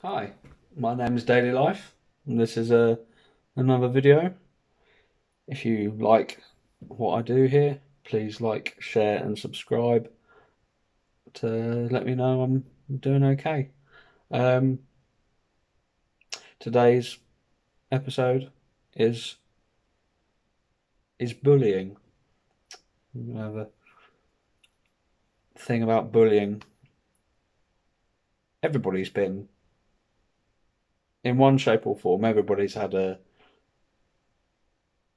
Hi, my name is Daily Life, and this is another video. If you like what I do here, please like, share, and subscribe to let me know I'm doing okay. Um, Today's episode is bullying. We have a thing about bullying. Everybody's been, in one shape or form, everybody's had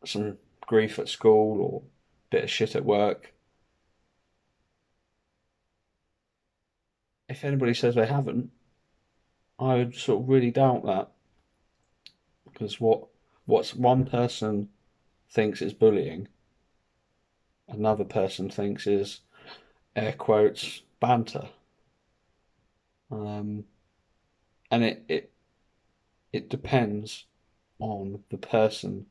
some grief at school or bit of shit at work. If anybody says they haven't, I would sort of really doubt that, because what's one person thinks is bullying, another person thinks is air quotes banter, um, and it depends on the person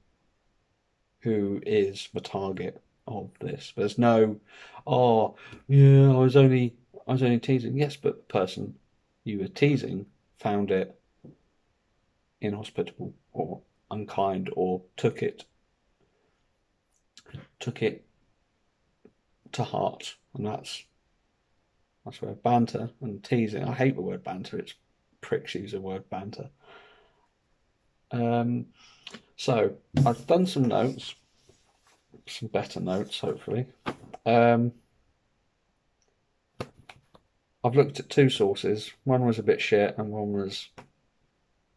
who is the target of this. There's no, oh yeah, I was only teasing. Yes, but the person you were teasing found it inhospitable or unkind or took it to heart, and that's where banter and teasing. I hate the word banter. It's pricks use the word banter. Um, so I've done some notes, some better notes, hopefully. Um, I've looked at two sources. One was a bit shit, and one was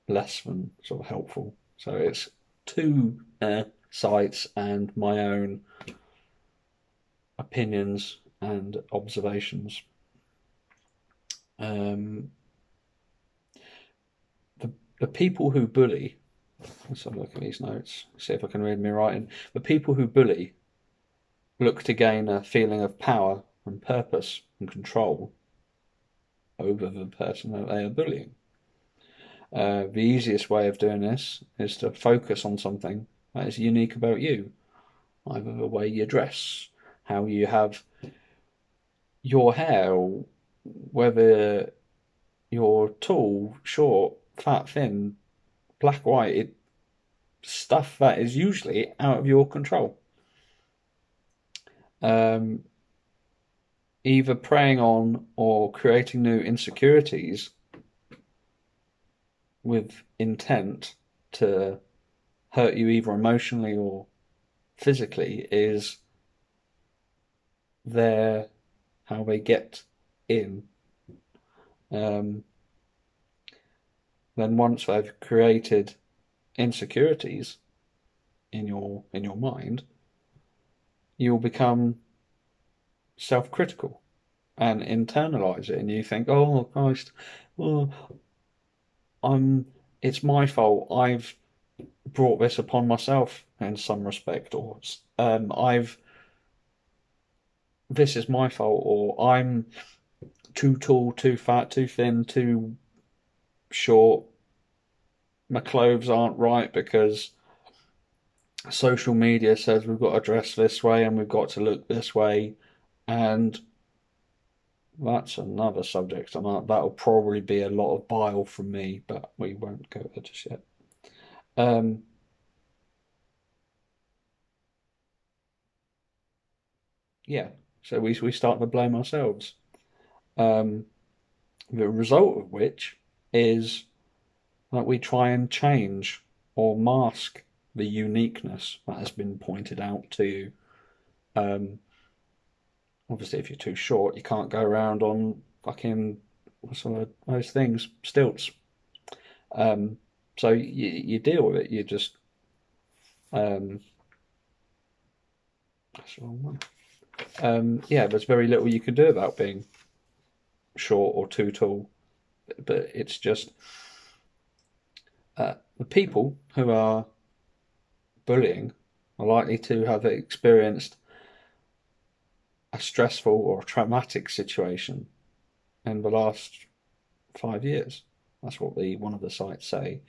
less than sort of helpful. So it's two sites and my own opinions and observations. Um, the people who bully. Let's have a look at these notes. See if I can read me writing. The people who bully look to gain a feeling of power and purpose and control over the person that they are bullying. The easiest way of doing this is to focus on something that is unique about you, either the way you dress, how you have your hair, or whether you're tall, short, fat, thin, black, white, stuff that is usually out of your control. Um, Either preying on or creating new insecurities with intent to hurt you either emotionally or physically is their how they get in. Um, then once they've created insecurities in your mind, you'll become self-critical and internalize it, and you think, "Oh Christ, well, I'm. It's my fault. I've brought this upon myself in some respect, or I've this is my fault, or I'm too tall, too fat, too thin, too short. My clothes aren't right because social media says we've got to dress this way and we've got to look this way." And that's another subject, and that'll probably be a lot of bile from me, but we won't go there just yet. Um, yeah, so we start to blame ourselves. Um, the result of which is that we try and change or mask the uniqueness that has been pointed out to you. Um, Obviously, if you're too short, you can't go around on fucking some of those things, stilts. Um, so you deal with it. You just um, that's the wrong one. Yeah, there's very little you can do about being short or too tall, but it's just the people who are bullying are likely to have experienced a stressful or traumatic situation in the last 5 years. That's what one of the sites say.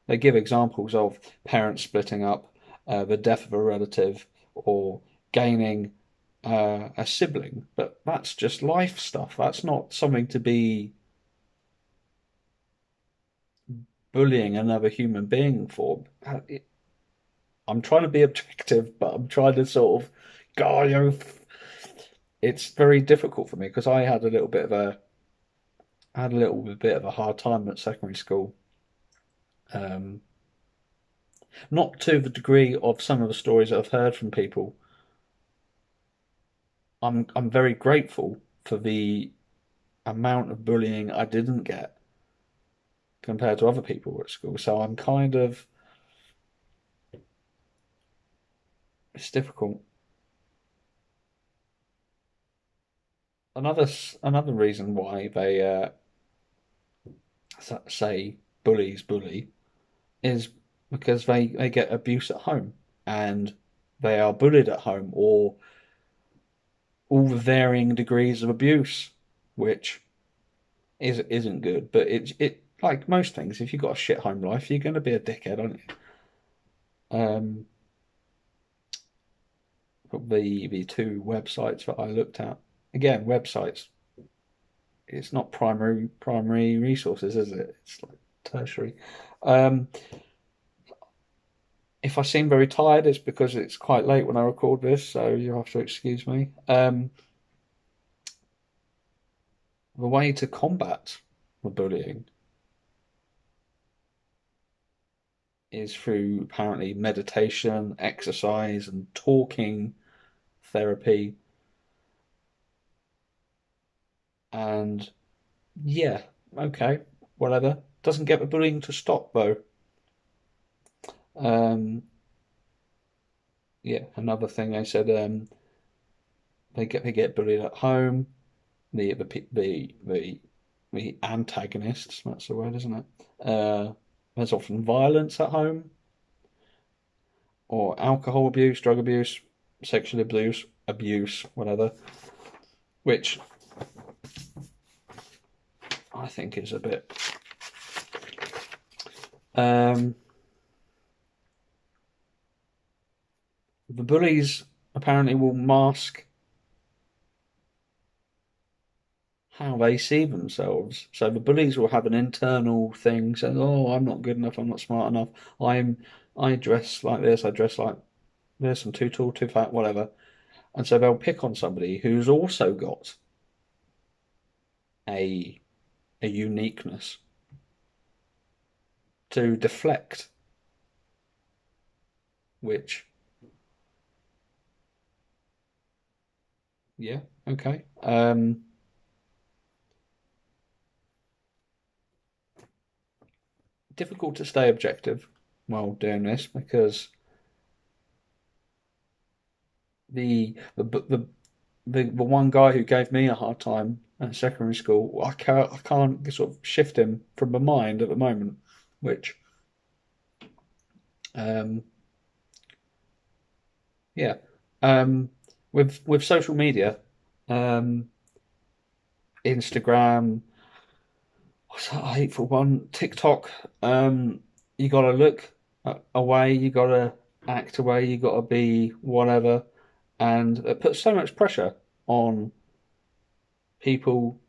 They give examples of parents splitting up, the death of a relative, or gaining a sibling, but that's just life stuff. That's not something to be bullying another human being for. I'm trying to be objective, but I'm trying to sort of go, it's very difficult for me because I had a little bit of a hard time at secondary school. Um, Not to the degree of some of the stories that I've heard from people. I'm very grateful for the amount of bullying I didn't get compared to other people at school. So I'm kind of it's difficult. Another reason why they say bullies bully is because they get abuse at home and they are bullied at home or all the varying degrees of abuse, which isn't good. But it like most things, if you've got a shit home life, you're going to be a dickhead, aren't you? The two websites that I looked at, again, websites. It's not primary resources, is it? It's like tertiary. Um, if I seem very tired, it's because it's quite late when I record this, so you have to excuse me. The way to combat the bullying is through apparently meditation, exercise, and talking therapy. And yeah, okay, whatever. Doesn't get the bullying to stop though. Um, yeah, another thing they said they get bullied at home. The antagonists, that's the word, isn't it? There's often violence at home, or alcohol abuse, drug abuse, sexual abuse, whatever, which I think is a bit. The bullies apparently will mask how they see themselves. So the bullies will have an internal thing saying, "Oh, I'm not good enough. I'm not smart enough. I'm I dress like this. I dress like this. I'm too tall, too fat, whatever." And so they'll pick on somebody who's also got a a uniqueness to deflect, which yeah, okay. Difficult to stay objective while doing this because the one guy who gave me a hard time at secondary school, I can't sort of shift him from my mind at the moment, which um yeah. With social media, um Instagram, what's that hateful one? TikTok, you gotta look away, you gotta act away, you gotta be whatever, and it puts so much pressure on people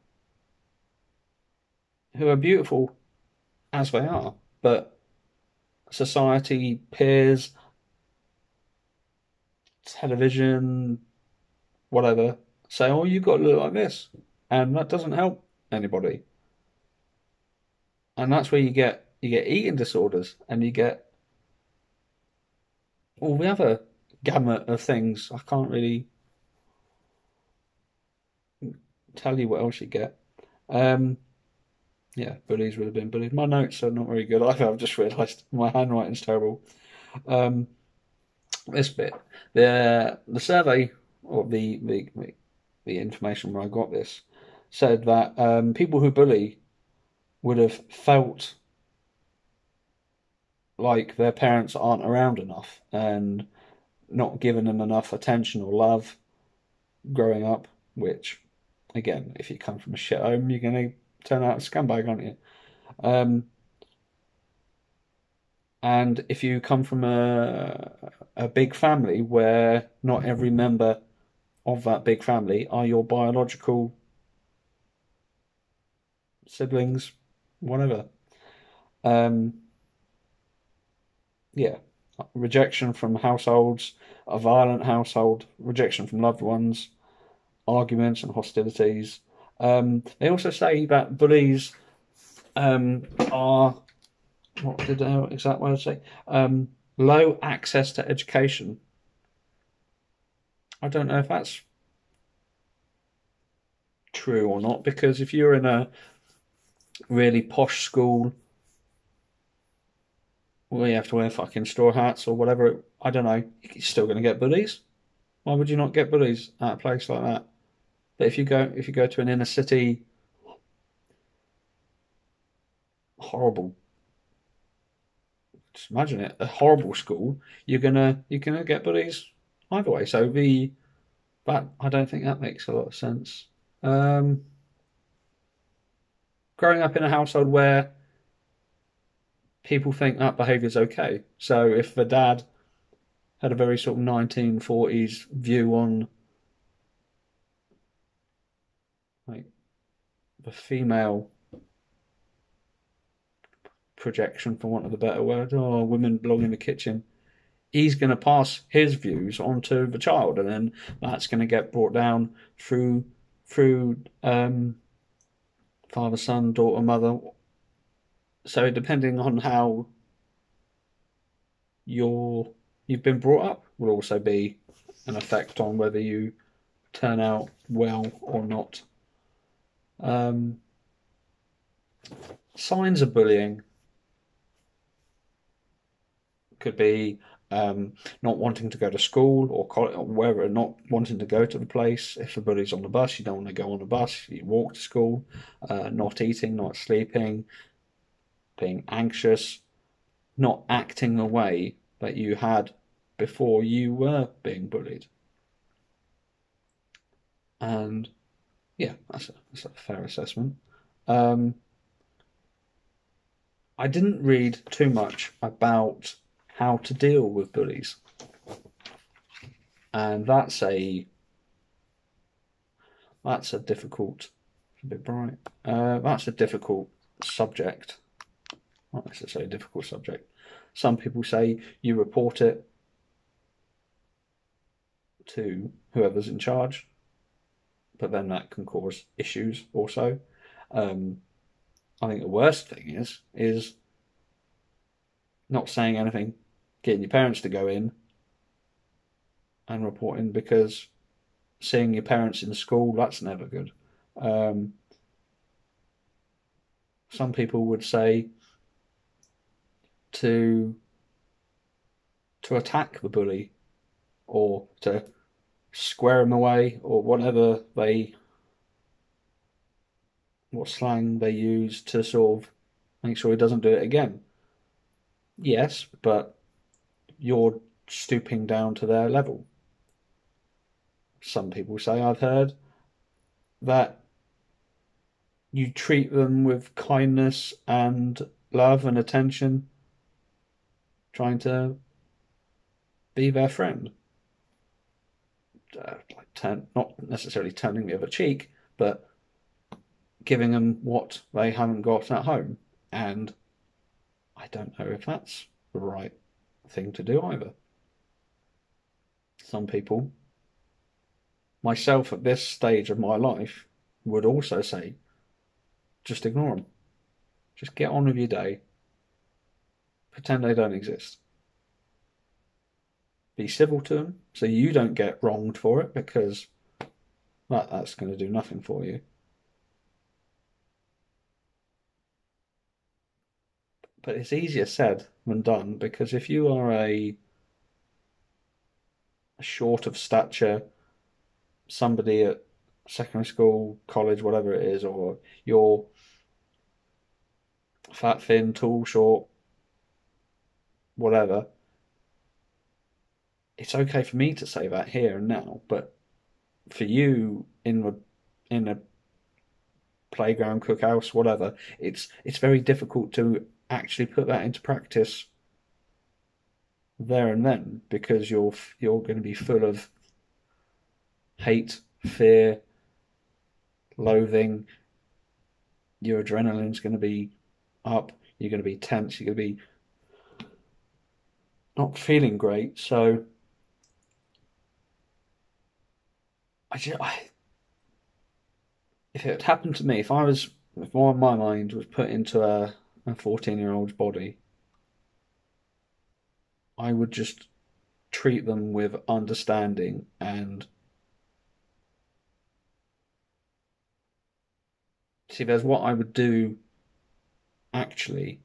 who are beautiful as they are, but society, peers, television, whatever, say, "Oh, you've got to look like this," and that doesn't help anybody. And that's where you get eating disorders, and you get all the other gamut of things. I can't really tell you what else you get. Um, yeah, bullies would have been bullied. My notes are not very good either. I've just realised my handwriting's terrible. Um, this bit, the survey or the information where I got this said that people who bully would have felt like their parents aren't around enough and not given them enough attention or love growing up, which, again, if you come from a shit home, you're going to turn out a scumbag, aren't you? Um, and if you come from a big family where not every member of that big family are your biological siblings, whatever. Um, yeah, rejection from households, a violent household, rejection from loved ones, arguments and hostilities. They also say that bullies are, what did the exact word say? Low access to education. I don't know if that's true or not, because if you're in a really posh school where you have to wear fucking straw hats or whatever, I don't know, you're still going to get bullies. Why would you not get bullies at a place like that? But if you go to an inner city, horrible, just imagine it, a horrible school, you're gonna get bullies either way. So the that I don't think that makes a lot of sense. Um, Growing up in a household where people think that behaviour is okay. So if the dad had a very sort of 1940s view on like the female projection, for want of a better word, or women belong in the kitchen, he's going to pass his views onto the child, and then that's going to get brought down through father, son, daughter, mother. So depending on how you're you've been brought up will also be an effect on whether you turn out well or not. Um, Signs of bullying could be not wanting to go to school or college, or wherever, not wanting to go to the place. If the bully's on the bus, you don't want to go on the bus. You walk to school. Not eating, not sleeping, being anxious, not acting the way that you had before you were being bullied. And yeah, that's a fair assessment. Um, I didn't read too much about how to deal with bullies, and that's a difficult, a bit bright. That's a difficult subject. Not necessarily a difficult subject. Some people say you report it to whoever's in charge, but then that can cause issues also. Um, I think the worst thing is not saying anything, getting your parents to go in and reporting, because seeing your parents in school, that's never good. Um, some people would say to attack the bully or to square him away or what slang they use to sort of make sure he doesn't do it again. Yes, but you're stooping down to their level. Some people say, I've heard, that you treat them with kindness and love and attention, trying to be their friend. Not necessarily turning the other cheek, but giving them what they haven't got at home. And I don't know if that's the right thing to do either. Some people, myself at this stage of my life, would also say, just ignore them. Just get on with your day. Pretend they don't exist. Be civil to them so you don't get wronged for it, because that's going to do nothing for you. But it's easier said than done, because if you are a short of stature, somebody at secondary school, college, whatever it is, or you're fat, thin, tall, short, whatever, it's okay for me to say that here and now. But for you in a playground, cookhouse, whatever, it's very difficult to actually put that into practice there and then, because you're going to be full of hate, fear, loathing. Your adrenaline's going to be up. You're going to be tense. You're going to be not feeling great. So if it had happened to me, if my mind was put into a 14-year-old's body, I would just treat them with understanding and see. There's what I would do actually.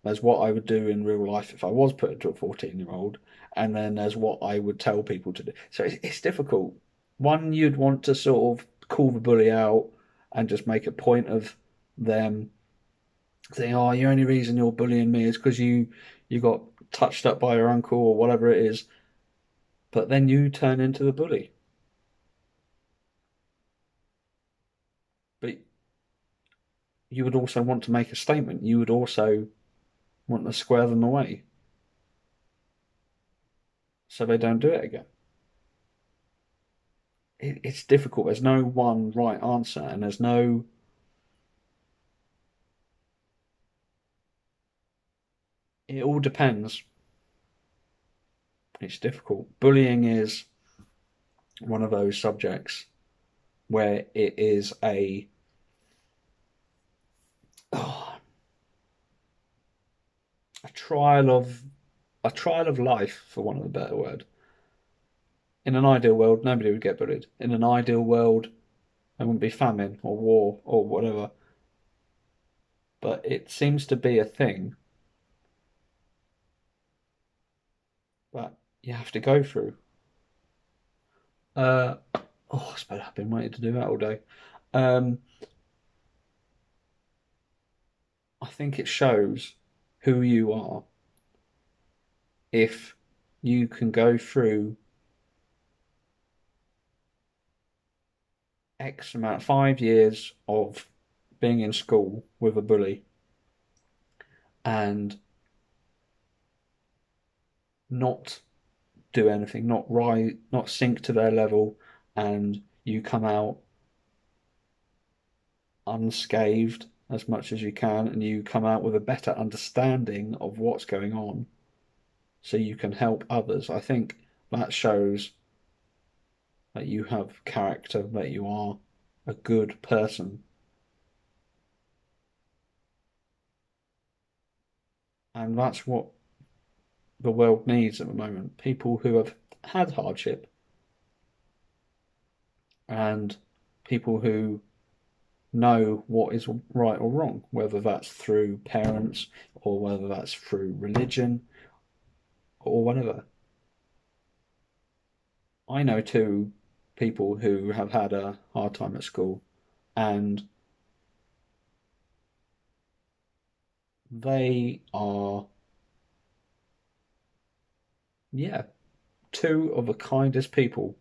There's what I would do in real life if I was put into a 14-year-old, and then there's what I would tell people to do. So it's difficult. One, you'd want to sort of call the bully out and just make a point of them saying, "Oh, the only reason you're bullying me is because you got touched up by your uncle or whatever it is." But then you turn into the bully. But you would also want to make a statement. You would also want to square them away so they don't do it again. It's difficult. There's no one right answer, and there's no. It all depends. It's difficult. Bullying is one of those subjects where it is oh, a trial of life, for want of a better word. In an ideal world, nobody would get bullied. In an ideal world, there wouldn't be famine or war or whatever. But it seems to be a thing that you have to go through. Uh, I suppose I've been waiting to do that all day. Um, I think it shows who you are if you can go through X amount, 5 years of being in school with a bully and not do anything, not sink to their level, and you come out unscathed as much as you can, and you come out with a better understanding of what's going on so you can help others. I think that shows that you have character, that you are a good person. And that's what the world needs at the moment. People who have had hardship and people who know what is right or wrong, whether that's through parents or whether that's through religion or whatever. I know two people who have had a hard time at school, and they are, yeah, two of the kindest people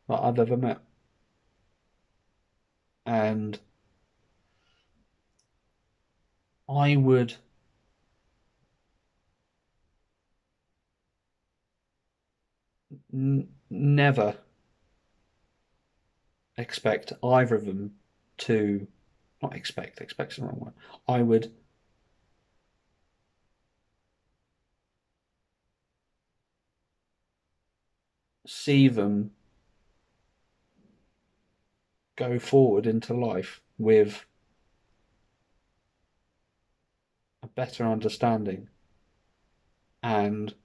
that I've ever met. And I would never expect either of them to, not expect's the wrong one. I would see them go forward into life with a better understanding and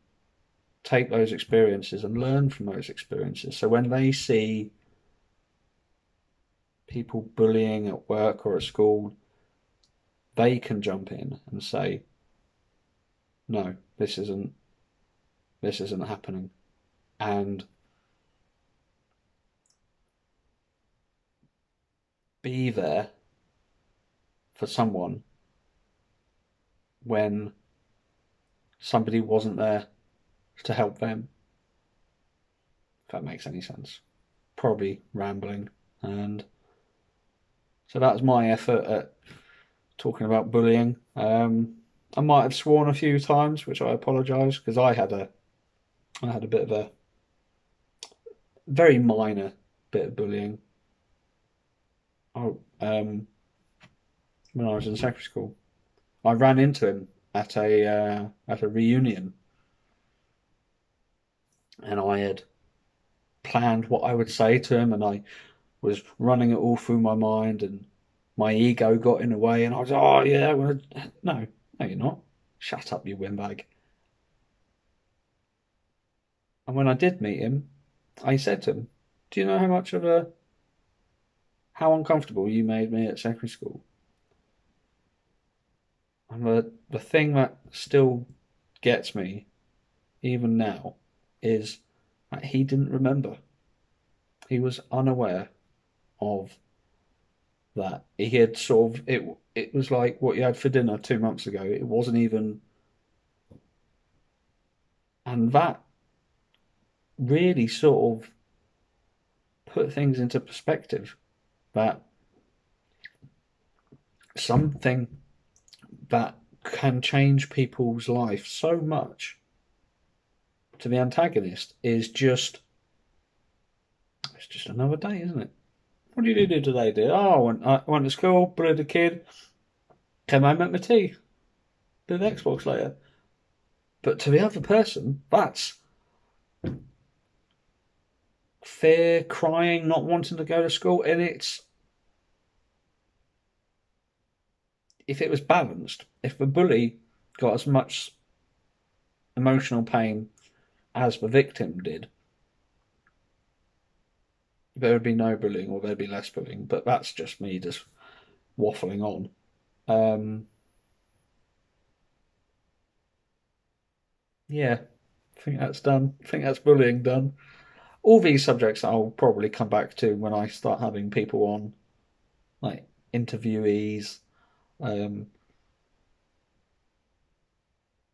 take those experiences and learn from those experiences. So when they see people bullying at work or at school, they can jump in and say, no, this isn't happening. And be there for someone when somebody wasn't there to help them. If that makes any sense. Probably rambling. And so that's my effort at talking about bullying. I might have sworn a few times, which I apologise because I had a bit of a very minor bit of bullying. Oh, when I was in secondary school, I ran into him at a reunion, and I had planned what I would say to him, and I was running it all through my mind, and my ego got in the way, and I was, oh yeah, well, no, no, you're not. Shut up, you windbag. And when I did meet him, I said to him, "Do you know how uncomfortable you made me at secondary school?" And the thing that still gets me, even now, is that he didn't remember. He was unaware of that. He had sort of it. It was like what you had for dinner 2 months ago. It wasn't even, and that really sort of put things into perspective. That something that can change people's life so much to the antagonist is just it's just another day, isn't it? What did you do today, dear? Oh, I went to school, bullied a kid, came home, met my tea, did Xbox later. But to the other person, that's fear, crying, not wanting to go to school, and it's if it was balanced, if the bully got as much emotional pain as the victim did, there would be no bullying or there'd be less bullying. But that's just me just waffling on. Um, yeah, I think that's done. I think that's bullying done. All these subjects I'll probably come back to when I start having people on, like interviewees. Um,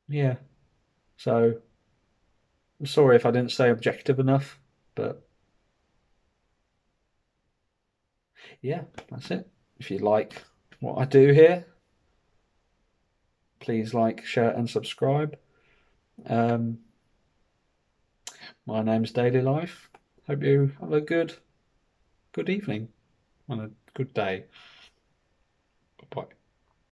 yeah, so I'm sorry if I didn't say objective enough, but yeah, that's it. If you like what I do here, please like, share, and subscribe. Um, my name's Daily Life. Hope you have a good evening and a good day. Bye bye.